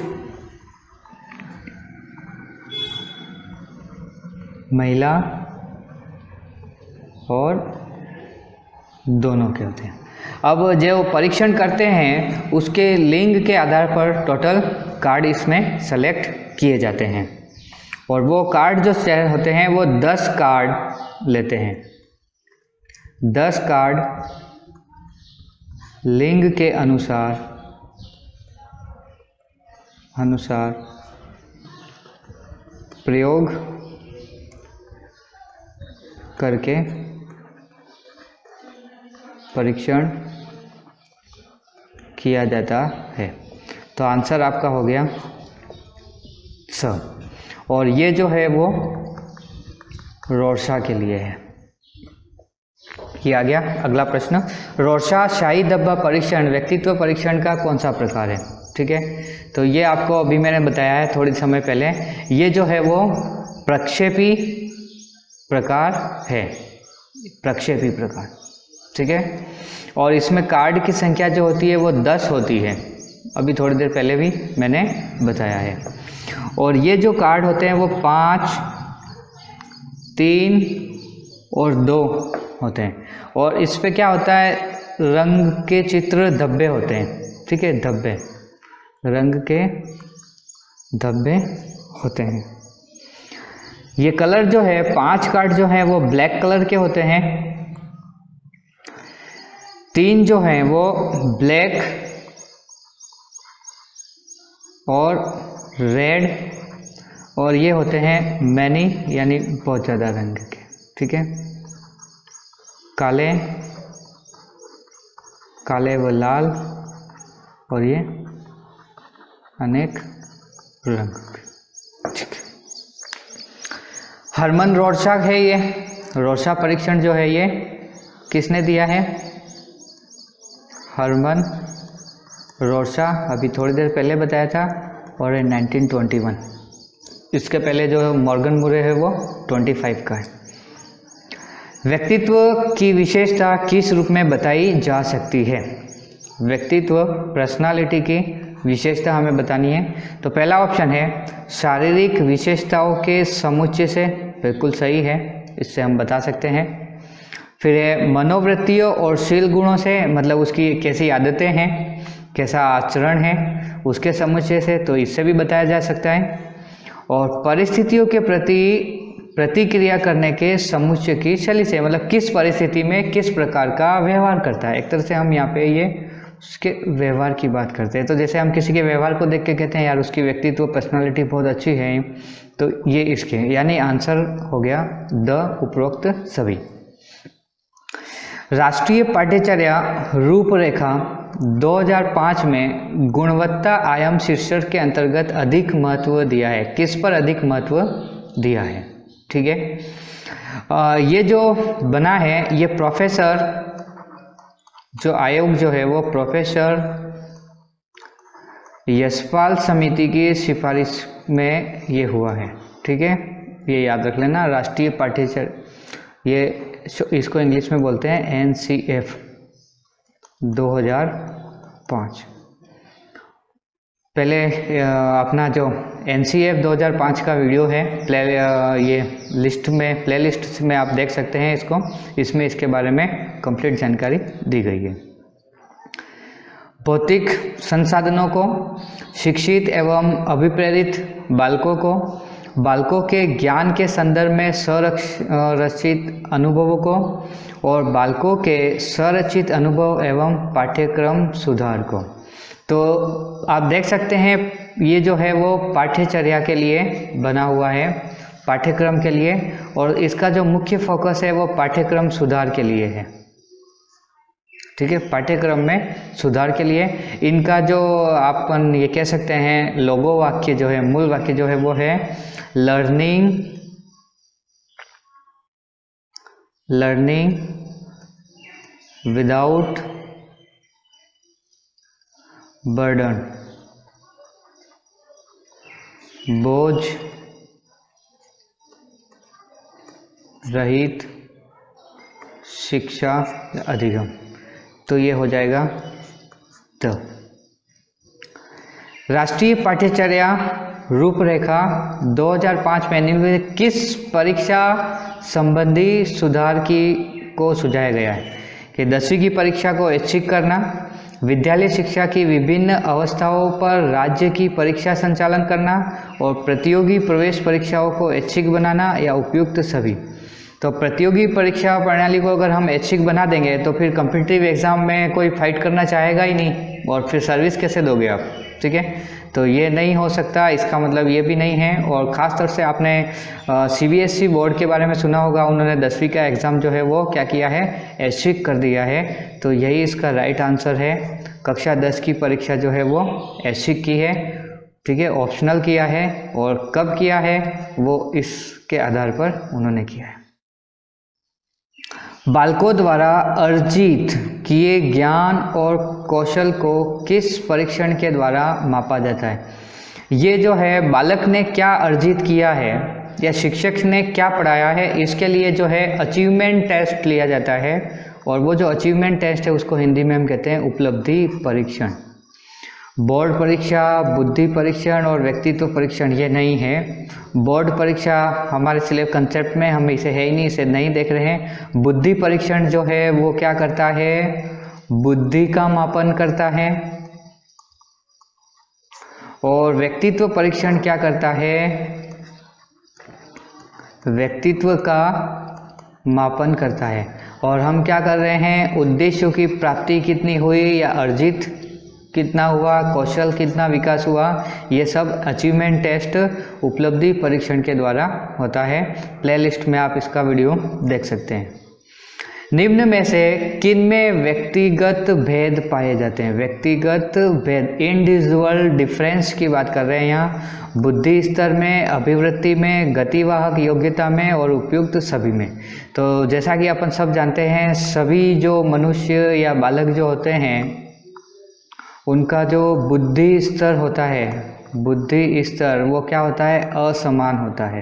Speaker 1: महिला और दोनों के होते हैं। अब जो परीक्षण करते हैं उसके लिंग के आधार पर टोटल कार्ड इसमें सेलेक्ट किए जाते हैं, और वो कार्ड जो होते हैं वो 10 कार्ड लेते हैं। 10 कार्ड लिंग के अनुसार प्रयोग करके परीक्षण किया जाता है। तो आंसर आपका हो गया स। और ये जो है वो रोर्शा के लिए है। ये आ गया अगला प्रश्न। रोर्शा शाही धब्बा परीक्षण व्यक्तित्व परीक्षण का कौन सा प्रकार है? ठीक है, तो ये आपको अभी मैंने बताया है थोड़ी समय पहले। ये जो है वो प्रक्षेपी प्रकार है, प्रक्षेपी प्रकार। ठीक है, और इसमें कार्ड की संख्या जो होती है वो 10 होती है, अभी थोड़ी देर पहले भी मैंने बताया है। और ये जो कार्ड होते हैं वो 5, 3 और 2 होते हैं। और इस पे क्या होता है, रंग के चित्र धब्बे होते हैं। ठीक है, धब्बे, रंग के धब्बे होते हैं। ये कलर जो है 5 कार्ड जो है वो ब्लैक कलर के होते हैं, 3 जो हैं वो ब्लैक और रेड, और ये होते हैं मैनी यानी बहुत ज़्यादा रंग के। ठीक है, काले, काले व लाल, और ये अनेक रंग। ठीक है, हरमन रोर्शा है ये। रोर्शा परीक्षण जो है ये किसने दिया है? हरमन रोर्शा, अभी थोड़ी देर पहले बताया था, और 1921। इसके पहले जो मॉर्गन मुरे है वो 25 का है। व्यक्तित्व की विशेषता किस रूप में बताई जा सकती है? व्यक्तित्व, पर्सनालिटी की विशेषता हमें बतानी है। तो पहला ऑप्शन है शारीरिक विशेषताओं के समुच्चय से, बिल्कुल सही है, इससे हम बता सकते हैं। फिर है मनोवृत्तियों और शील गुणों से, मतलब उसकी कैसी आदतें हैं, कैसा आचरण है, उसके समुच्चय से, तो इससे भी बताया जा सकता है। और परिस्थितियों के प्रति प्रतिक्रिया करने के समुच्चय की शैली से, मतलब किस परिस्थिति में किस प्रकार का व्यवहार करता है। एक तरह से हम यहाँ पे ये उसके व्यवहार की बात करते हैं। तो जैसे हम किसी के व्यवहार को देख के कहते हैं यार उसकी व्यक्तित्व पर्सनालिटी बहुत अच्छी है, तो ये इसके, यानी आंसर हो गया द उपरोक्त सभी। राष्ट्रीय पाठ्यचर्या रूपरेखा 2005 में गुणवत्ता आयाम शीर्षक के अंतर्गत अधिक महत्व दिया है। किस पर अधिक महत्व दिया है? ठीक है, ये जो बना है ये प्रोफेसर, जो आयोग जो है वो प्रोफेसर यशपाल समिति की सिफारिश में ये हुआ है। ठीक है, ये याद रख लेना। राष्ट्रीय पाठ्यचर्या, ये इसको इंग्लिश में बोलते हैं NCF 2005। पहले अपना जो NCF 2005 का वीडियो है ये लिस्ट में, प्लेलिस्ट में आप देख सकते हैं इसको, इसमें इसके बारे में कंप्लीट जानकारी दी गई है। भौतिक संसाधनों को, शिक्षित एवं अभिप्रेरित बालकों के ज्ञान के संदर्भ में संरचित अनुभवों को, और बालकों के संरचित अनुभव एवं पाठ्यक्रम सुधार को। तो आप देख सकते हैं ये जो है वो पाठ्यचर्या के लिए बना हुआ है, पाठ्यक्रम के लिए, और इसका जो मुख्य फोकस है वो पाठ्यक्रम सुधार के लिए है। ठीक है, पाठ्यक्रम में सुधार के लिए। इनका जो अपन ये कह सकते हैं लोगो वाक्य जो है, मूल वाक्य जो है वो है लर्निंग विदाउट बर्डन, बोझ रहित शिक्षा अधिगम। तो ये हो जाएगा द। राष्ट्रीय पाठ्यचर्या रूपरेखा 2005 में निम्नलिखित किस परीक्षा संबंधी सुधार को सुझाया गया है? कि 10वीं की परीक्षा को ऐच्छिक करना, विद्यालय शिक्षा की विभिन्न अवस्थाओं पर राज्य की परीक्षा संचालन करना, और प्रतियोगी प्रवेश परीक्षाओं को ऐच्छिक बनाना, या उपयुक्त सभी। तो प्रतियोगी परीक्षा प्रणाली को अगर हम ऐच्छिक बना देंगे तो फिर कॉम्पिटिटिव एग्जाम में कोई फाइट करना चाहेगा ही नहीं, और फिर सर्विस कैसे दोगे आप? ठीक है, तो ये नहीं हो सकता, इसका मतलब ये भी नहीं है। और ख़ास तौर से आपने CBSE बोर्ड के बारे में सुना होगा, उन्होंने 10वीं का एग्ज़ाम जो है वो क्या किया है, ऐच्छिक कर दिया है। तो यही इसका राइट आंसर है। कक्षा 10 की परीक्षा जो है वो ऐच्छिक की है, ठीक है, ऑप्शनल किया है। और कब किया है वो इसके आधार पर उन्होंने किया है। बालकों द्वारा अर्जित किए ज्ञान और कौशल को किस परीक्षण के द्वारा मापा जाता है? ये जो है बालक ने क्या अर्जित किया है या शिक्षक ने क्या पढ़ाया है, इसके लिए जो है अचीवमेंट टेस्ट लिया जाता है। और वो जो अचीवमेंट टेस्ट है उसको हिंदी में हम कहते हैं उपलब्धि परीक्षण। बोर्ड परीक्षा, बुद्धि परीक्षण और व्यक्तित्व परीक्षण ये नहीं है। बोर्ड परीक्षा हमारे सिलेबस कंसेप्ट में हम इसे है ही नहीं, इसे नहीं देख रहे हैं। बुद्धि परीक्षण जो है वो क्या करता है, बुद्धि का मापन करता है। और व्यक्तित्व परीक्षण क्या करता है, व्यक्तित्व का मापन करता है। और हम क्या कर रहे हैं, उद्देश्यों की प्राप्ति कितनी हुई या अर्जित कितना हुआ, कौशल कितना विकास हुआ, ये सब अचीवमेंट टेस्ट उपलब्धि परीक्षण के द्वारा होता है। प्लेलिस्ट में आप इसका वीडियो देख सकते हैं। निम्न में से किन में व्यक्तिगत भेद पाए जाते हैं? व्यक्तिगत भेद, इंडिविजुअल डिफरेंस की बात कर रहे हैं यहाँ। बुद्धि स्तर में, अभिवृत्ति में, गतिवाहक योग्यता में और उपयुक्त सभी में। तो जैसा कि अपन सब जानते हैं, सभी जो मनुष्य या बालक जो होते हैं उनका जो बुद्धि स्तर होता है, बुद्धि स्तर वो क्या होता है, असमान होता है।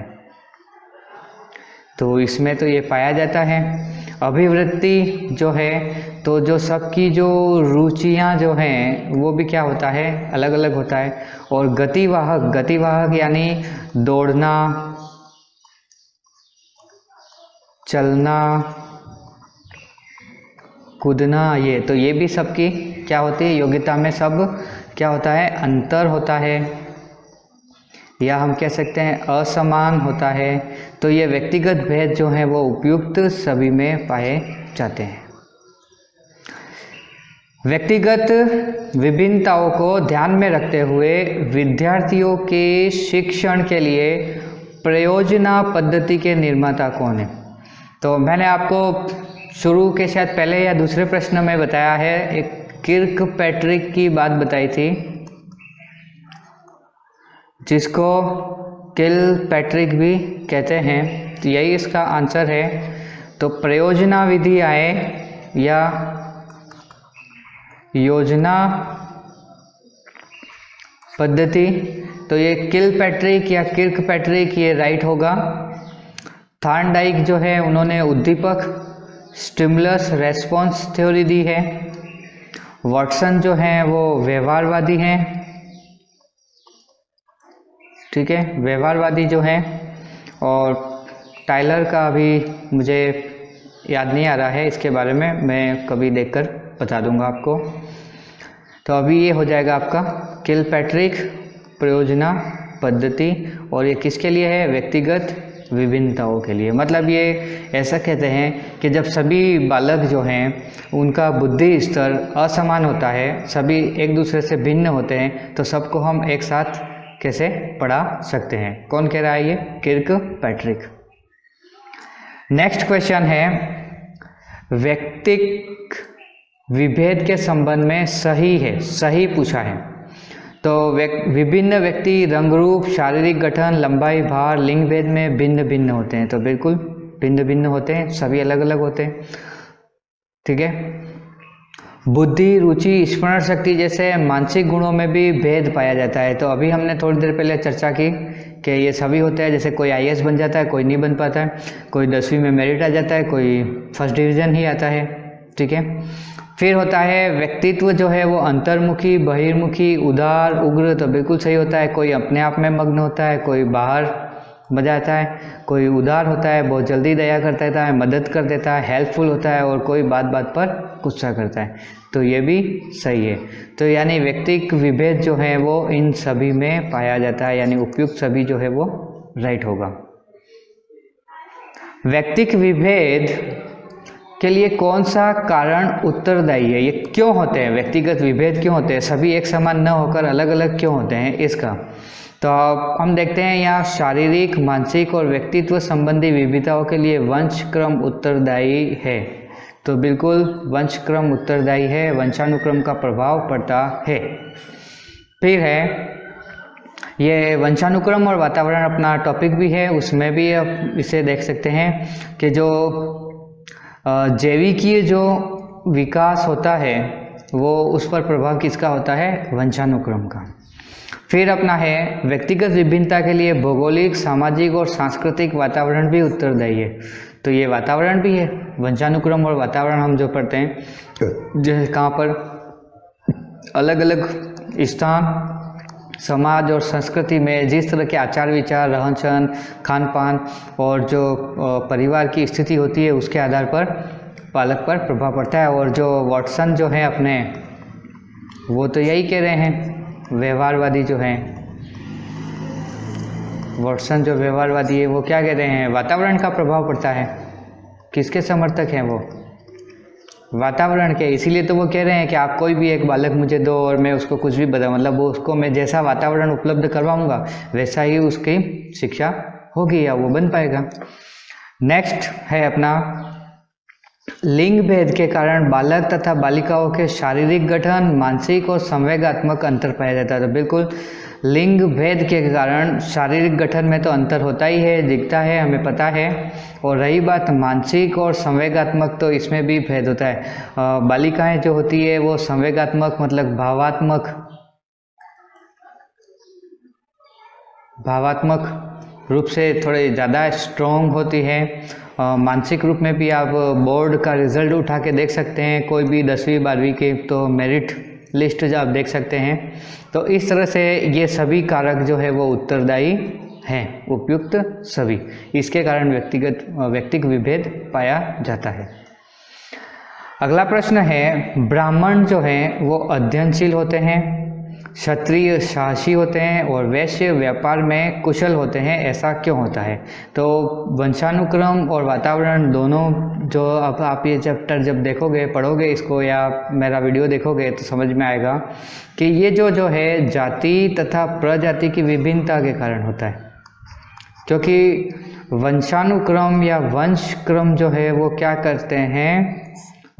Speaker 1: तो इसमें तो ये पाया जाता है। अभिवृत्ति जो है, तो जो सबकी जो रुचियां जो हैं वो भी क्या होता है, अलग अलग होता है। और गतिवाहक, गतिवाहक यानी दौड़ना, चलना, कूदना, ये तो ये भी सबकी क्या होती है, योग्यता में सब क्या होता है, अंतर होता है, या हम कह सकते हैं असमान होता है। तो ये व्यक्तिगत भेद जो हैं वो उपयुक्त सभी में पाए जाते हैं। व्यक्तिगत विभिन्नताओं को ध्यान में रखते हुए विद्यार्थियों के शिक्षण के लिए प्रयोजना पद्धति के निर्माता कौन है? तो मैंने आपको शुरू के शायद पहले या दूसरे प्रश्न में बताया है, एक किर्कपैट्रिक की बात बताई थी, जिसको किलपैट्रिक भी कहते हैं। तो यही इसका आंसर है। तो प्रयोजना विधि आए या योजना पद्धति, तो ये किलपैट्रिक या किर्कपैट्रिक ये राइट होगा। थॉर्नडाइक जो है उन्होंने उद्दीपक स्टिमुलस रेस्पॉन्स थ्योरी दी है। वाटसन जो है वो व्यवहारवादी हैं, ठीक है, व्यवहारवादी जो है। और टाइलर का अभी मुझे याद नहीं आ रहा है, इसके बारे में मैं कभी देखकर बता दूंगा आपको। तो अभी ये हो जाएगा आपका किलपैट्रिक प्रयोजना पद्धति। और ये किसके लिए है, व्यक्तिगत विभिन्नताओं के लिए। मतलब ये ऐसा कहते हैं कि जब सभी बालक जो हैं उनका बुद्धि स्तर असमान होता है, सभी एक दूसरे से भिन्न होते हैं, तो सबको हम एक साथ कैसे पढ़ा सकते हैं। कौन कह रहा है ये, किर्कपैट्रिक। नेक्स्ट क्वेश्चन है, व्यक्तिक विभेद के संबंध में सही है, सही पूछा है। तो विभिन्न व्यक्ति रंग रूप, शारीरिक गठन, लंबाई, भार, लिंग भेद में भिन्न भिन्न होते हैं। तो बिल्कुल भिन्न भिन्न होते हैं, सभी अलग अलग होते हैं, ठीक है। बुद्धि, रुचि, स्मरण शक्ति जैसे मानसिक गुणों में भी भेद पाया जाता है। तो अभी हमने थोड़ी देर पहले चर्चा की कि ये सभी होते हैं। जैसे कोई IAS बन जाता है, कोई नहीं बन पाता है, कोई 10वीं में मेरिट आ जाता है, कोई फर्स्ट डिवीज़न ही आता है, ठीक है। फिर होता है व्यक्तित्व जो है वो अंतर्मुखी, बहिर्मुखी, उदार, उग्र। तो बिल्कुल सही होता है। कोई अपने आप में मग्न होता है, कोई बाहर बजाता है, कोई उदार होता है, बहुत जल्दी दया कर देता है, मदद कर देता है, हेल्पफुल होता है, और कोई बात बात पर गुस्सा करता है। तो ये भी सही है। तो यानी व्यक्तिक विभेद जो है वो इन सभी में पाया जाता है, यानी उपयुक्त सभी जो है वो राइट होगा। व्यक्तिक विभेद के लिए कौन सा कारण उत्तरदायी है? ये क्यों होते हैं, व्यक्तिगत विभेद क्यों होते हैं, सभी एक समान न होकर अलग अलग क्यों होते हैं इसका। तो हम देखते हैं यहाँ शारीरिक, मानसिक और व्यक्तित्व संबंधी विविधताओं के लिए वंशक्रम उत्तरदायी है। तो बिल्कुल वंशक्रम उत्तरदायी है, वंशानुक्रम का प्रभाव पड़ता है। फिर है ये वंशानुक्रम और वातावरण अपना टॉपिक भी है, उसमें भी आप इसे देख सकते हैं कि जो जैविकीय जो विकास होता है वो उस पर प्रभाव किसका होता है, वंशानुक्रम का। फिर अपना है व्यक्तिगत विभिन्नता के लिए भौगोलिक, सामाजिक और सांस्कृतिक वातावरण भी उत्तरदायी है। तो ये वातावरण भी है, वंशानुक्रम और वातावरण हम जो पढ़ते हैं, जो कहाँ पर अलग अलग स्थान, समाज और संस्कृति में जिस तरह के आचार विचार, रहन सहन, खान पान और जो परिवार की स्थिति होती है उसके आधार पर बालक पर प्रभाव पड़ता है। और जो वॉटसन जो है अपने, वो तो यही कह रहे हैं, व्यवहारवादी जो हैं, वॉटसन जो व्यवहारवादी है वो क्या कह रहे हैं, वातावरण का प्रभाव पड़ता है। किसके समर्थक हैं वो, वातावरण के। इसीलिए तो वो कह रहे हैं कि आप कोई भी एक बालक मुझे दो और मैं उसको कुछ भी बताऊँ, मतलब वो उसको मैं जैसा वातावरण उपलब्ध करवाऊंगा वैसा ही उसकी शिक्षा होगी या वो बन पाएगा। नेक्स्ट है अपना लिंग भेद के कारण बालक तथा बालिकाओं के शारीरिक गठन, मानसिक और संवेगात्मक अंतर पाया जाता है। तो बिल्कुल लिंग भेद के कारण शारीरिक गठन में तो अंतर होता ही है, दिखता है, हमें पता है। और रही बात मानसिक और संवेगात्मक, तो इसमें भी भेद होता है। बालिकाएं जो होती है वो संवेगात्मक मतलब भावात्मक रूप से थोड़े ज़्यादा स्ट्रॉन्ग होती है। मानसिक रूप में भी आप बोर्ड का रिजल्ट उठा के देख सकते हैं, कोई भी 10वीं 12वीं के तो मेरिट लिस्ट जो आप देख सकते हैं। तो इस तरह से ये सभी कारक जो है वो उत्तरदायी हैं, उपयुक्त सभी। इसके कारण व्यक्तिगत विभेद पाया जाता है। अगला प्रश्न है, ब्राह्मण जो हैं वो अध्ययनशील होते हैं, क्षत्रिय साहसी होते हैं और वैश्य व्यापार में कुशल होते हैं, ऐसा क्यों होता है? तो वंशानुक्रम और वातावरण दोनों जो अब आप ये चैप्टर जब देखोगे, पढ़ोगे इसको या मेरा वीडियो देखोगे तो समझ में आएगा कि ये जो है जाति तथा प्रजाति की विभिन्नता के कारण होता है। क्योंकि वंशानुक्रम या वंशक्रम जो है वो क्या करते हैं,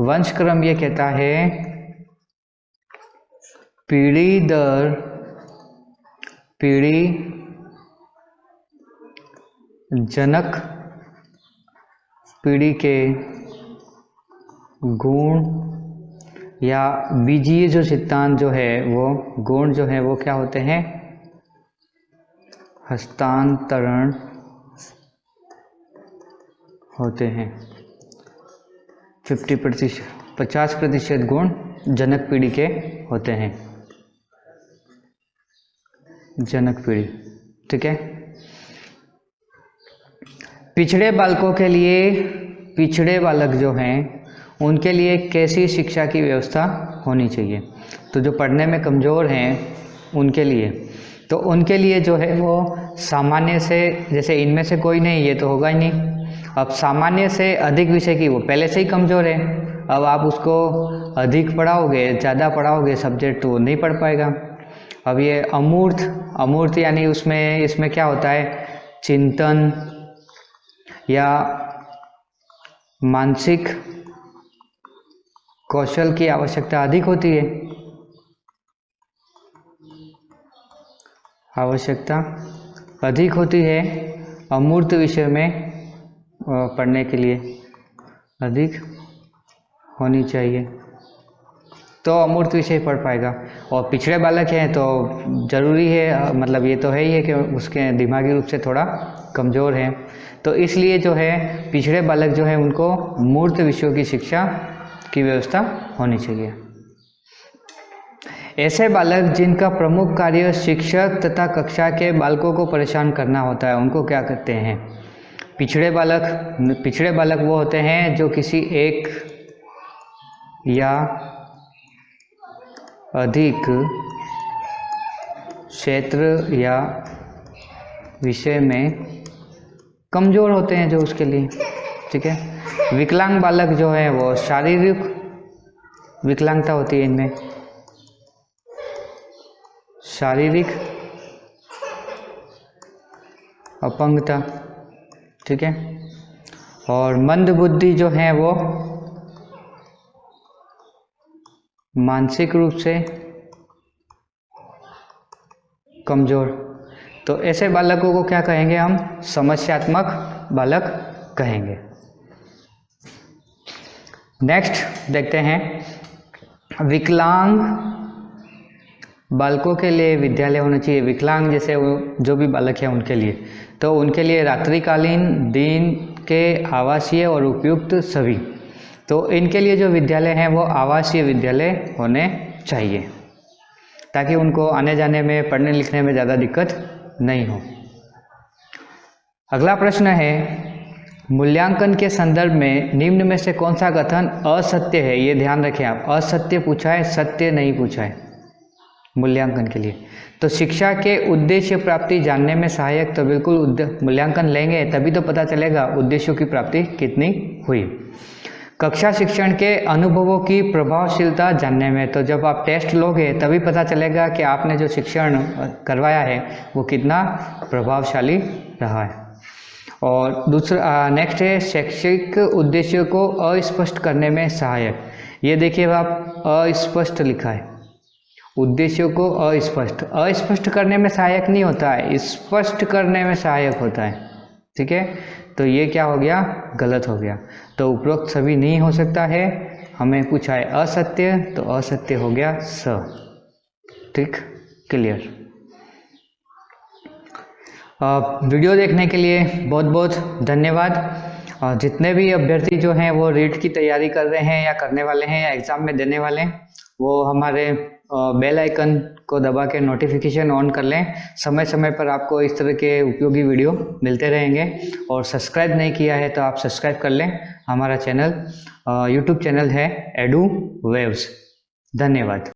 Speaker 1: वंशक्रम ये कहता है पीढ़ी दर पीढ़ी जनक पीढ़ी के गुण या बीजीय जो सिद्धांत जो है वो गुण जो है वो क्या होते हैं, हस्तांतरण होते हैं। 50% गुण जनक पीढ़ी के होते हैं, जनक पीढ़ी, ठीक है। पिछड़े बालकों के लिए, पिछड़े बालक जो हैं उनके लिए कैसी शिक्षा की व्यवस्था होनी चाहिए? तो जो पढ़ने में कमज़ोर हैं उनके लिए, तो उनके लिए जो है वो सामान्य से, जैसे इनमें से कोई नहीं, ये तो होगा ही नहीं, अब सामान्य से अधिक विषय की, वो पहले से ही कमज़ोर है, अब आप उसको अधिक पढ़ाओगे, ज़्यादा पढ़ाओगे सब्जेक्ट तो वो नहीं पढ़ पाएगा। अब ये अमूर्त यानी इसमें क्या होता है, चिंतन या मानसिक कौशल की आवश्यकता अधिक होती है, आवश्यकता अधिक होती है अमूर्त विषय में पढ़ने के लिए, अधिक होनी चाहिए तो अमूर्त विषय पढ़ पाएगा। और पिछड़े बालक हैं तो ज़रूरी है, मतलब ये तो है ही है कि उसके दिमागी रूप से थोड़ा कमज़ोर हैं, तो इसलिए जो है पिछड़े बालक जो है उनको मूर्त विषयों की शिक्षा की व्यवस्था होनी चाहिए। ऐसे बालक जिनका प्रमुख कार्य शिक्षक तथा कक्षा के बालकों को परेशान करना होता है, उनको क्या कहते हैं? पिछड़े बालक वो होते हैं जो किसी एक या अधिक क्षेत्र या विषय में कमज़ोर होते हैं, जो उसके लिए ठीक है। विकलांग बालक जो है वो शारीरिक विकलांगता होती है इनमें, शारीरिक अपंगता, ठीक है। और मंद बुद्धि जो है वो मानसिक रूप से कमजोर। तो ऐसे बालकों को क्या कहेंगे हम? समस्यात्मक बालक कहेंगे। नेक्स्ट देखते हैं, विकलांग बालकों के लिए विद्यालय होना चाहिए। विकलांग जैसे वो जो भी बालक है उनके लिए, तो उनके लिए रात्रिकालीन, दिन के आवासीय और उपयुक्त सभी। तो इनके लिए जो विद्यालय हैं वो आवासीय विद्यालय होने चाहिए, ताकि उनको आने जाने में, पढ़ने लिखने में ज़्यादा दिक्कत नहीं हो। अगला प्रश्न है, मूल्यांकन के संदर्भ में निम्न में से कौन सा कथन असत्य है? ये ध्यान रखें आप, असत्य पूछा है, सत्य नहीं पूछा है मूल्यांकन के लिए। तो शिक्षा के उद्देश्य प्राप्ति जानने में सहायक, तो बिल्कुल मूल्यांकन लेंगे तभी तो पता चलेगा उद्देश्यों की प्राप्ति कितनी हुई। कक्षा शिक्षण के अनुभवों की प्रभावशीलता जानने में, तो जब आप टेस्ट लोगे तभी पता चलेगा कि आपने जो शिक्षण करवाया है वो कितना प्रभावशाली रहा है। और दूसरा नेक्स्ट है, शैक्षिक उद्देश्यों को अस्पष्ट करने में सहायक। ये देखिए आप, अस्पष्ट लिखा है, उद्देश्यों को अस्पष्ट करने में सहायक नहीं होता है, स्पष्ट करने में सहायक होता है, ठीक है। तो ये क्या हो गया? गलत हो गया। तो उपरोक्त सभी नहीं हो सकता है, हमें पूछा है असत्य, तो असत्य हो गया स, ठीक, क्लियर। वीडियो देखने के लिए बहुत बहुत धन्यवाद। जितने भी अभ्यर्थी जो हैं वो रीट की तैयारी कर रहे हैं या करने वाले हैं या एग्ज़ाम में देने वाले हैं, वो हमारे बेल आइकन को दबा के नोटिफिकेशन ऑन कर लें। समय समय पर आपको इस तरह के उपयोगी वीडियो मिलते रहेंगे। और सब्सक्राइब नहीं किया है तो आप सब्सक्राइब कर लें। हमारा चैनल यूट्यूब चैनल है एडू वेव्स। धन्यवाद।